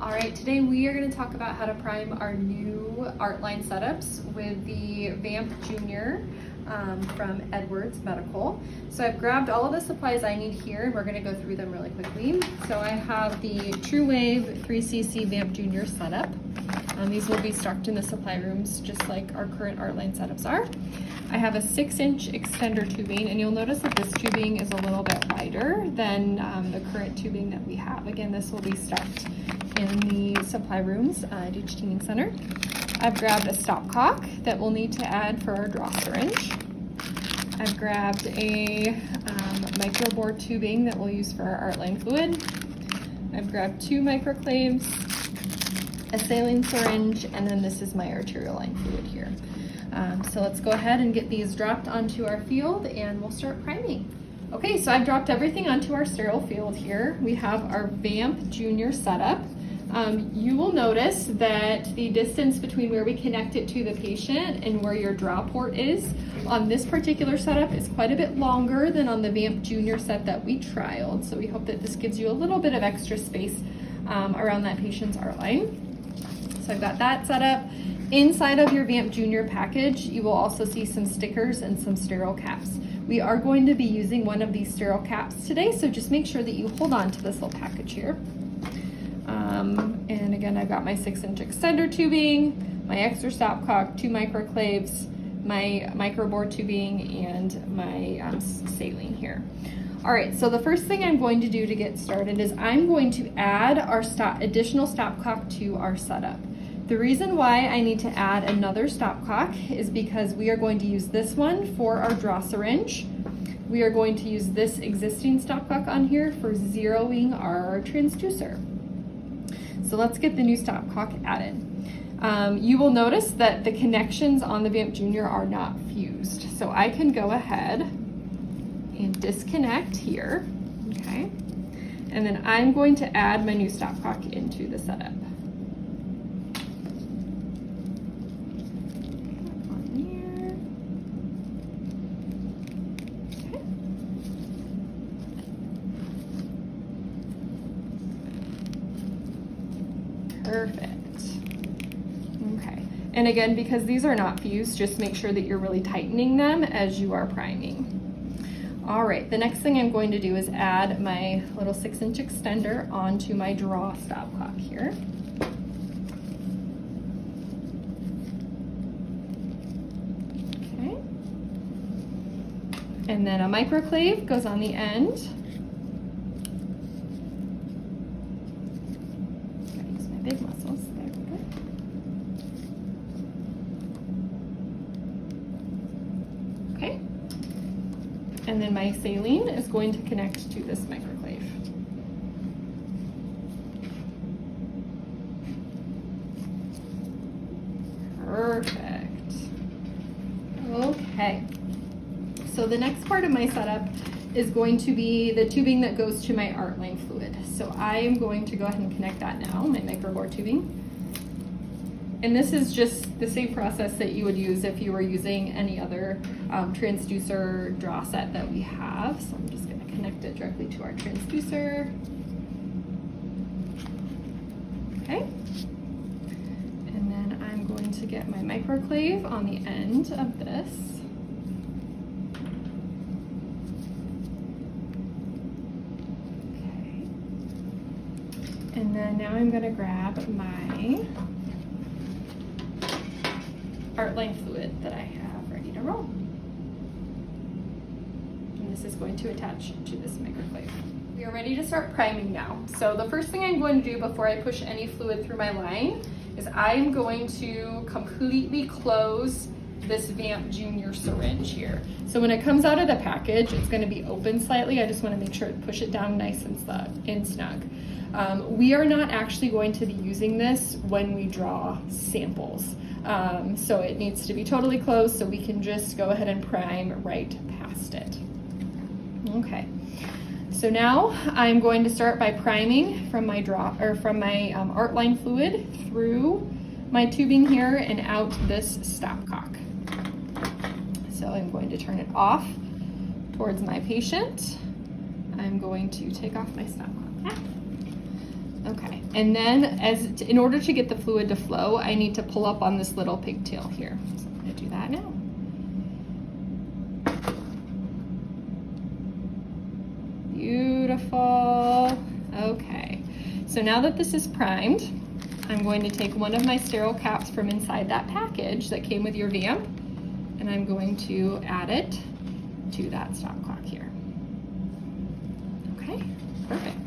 All right, today we are going to talk about how to prime our new art line setups with the Vamp Junior from Edwards Medical. So I've grabbed all of the supplies I need here and we're going to go through them really quickly. So I have the True Wave 3cc Vamp Junior setup. These will be stocked in the supply rooms just like our current art line setups are. I have a 6-inch extender tubing, and you'll notice that this tubing is a little bit wider than the current tubing that we have. Again, this will be stocked in the supply rooms at each teaming center. I've grabbed a stopcock that we'll need to add for our draw syringe. I've grabbed a microbore tubing that we'll use for our art line fluid. I've grabbed 2 microclaves, a saline syringe, and then this is my arterial line fluid here. So let's go ahead and get these dropped onto our field and we'll start priming. Okay, so I've dropped everything onto our sterile field here. We have our Vamp Junior setup. You will notice that the distance between where we connect it to the patient and where your draw port is on this particular setup is quite a bit longer than on the Vamp Junior set that we trialed. So we hope that this gives you a little bit of extra space around that patient's art line. So I've got that set up. Inside of your Vamp Junior package, you will also see some stickers and some sterile caps. We are going to be using one of these sterile caps today, so just make sure that you hold on to this little package here. And again, I've got my 6-inch extender tubing, my extra stopcock, 2 microclaves, my microbore tubing, and my saline here. All right, so the first thing I'm going to do to get started is I'm going to add our additional stopcock to our setup. The reason why I need to add another stopcock is because we are going to use this one for our draw syringe. We are going to use this existing stopcock on here for zeroing our transducer. So let's get the new stopcock added. You will notice that the connections on the Vamp Junior are not fused. So I can go ahead and disconnect here, okay? And then I'm going to add my new stopcock into the setup. Perfect. Okay. And again, because these are not fused, just make sure that you're really tightening them as you are priming. All right, the next thing I'm going to do is add my little 6-inch extender onto my draw stopcock here. Okay. And then a microclave goes on the end. Big muscles, there we go. Okay. And then my saline is going to connect to this microclave. Perfect. Okay. So the next part of my setup is going to be the tubing that goes to my art line fluid. So I am going to go ahead and connect that now, my microbore tubing. And this is just the same process that you would use if you were using any other transducer draw set that we have. So I'm just gonna connect it directly to our transducer. Okay. And then I'm going to get my microclave on the end of this. And then now I'm going to grab my art line fluid that I have ready to roll. And this is going to attach to this microclave. We are ready to start priming now. So the first thing I'm going to do before I push any fluid through my line is I'm going to completely close this Vamp Junior syringe here. So when it comes out of the package, it's going to be open slightly. I just want to make sure to push it down nice and snug. We are not actually going to be using this when we draw samples. So it needs to be totally closed so we can just go ahead and prime right past it. Okay. So now I'm going to start by priming from my art line fluid through my tubing here and out this stopcock. So I'm going to turn it off towards my patient. I'm going to take off my stopcock cap. Okay, and then in order to get the fluid to flow, I need to pull up on this little pigtail here. So I'm gonna do that now. Beautiful. Okay, so now that this is primed, I'm going to take one of my sterile caps from inside that package that came with your Vamp, and I'm going to add it to that stopcock here. Okay, perfect.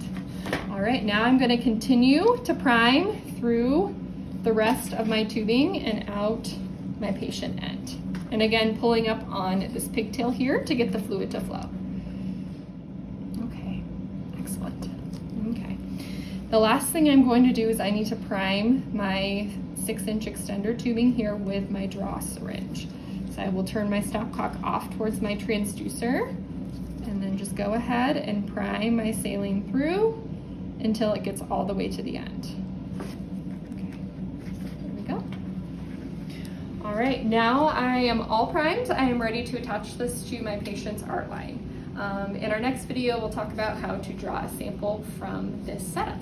All right, now I'm going to continue to prime through the rest of my tubing and out my patient end. And again, pulling up on this pigtail here to get the fluid to flow. Okay, excellent. Okay. The last thing I'm going to do is I need to prime my 6-inch extender tubing here with my draw syringe. So I will turn my stopcock off towards my transducer and then just go ahead and prime my saline through until it gets all the way to the end. Okay, there we go. All right, now I am all primed. I am ready to attach this to my patient's art line. In our next video, we'll talk about how to draw a sample from this setup.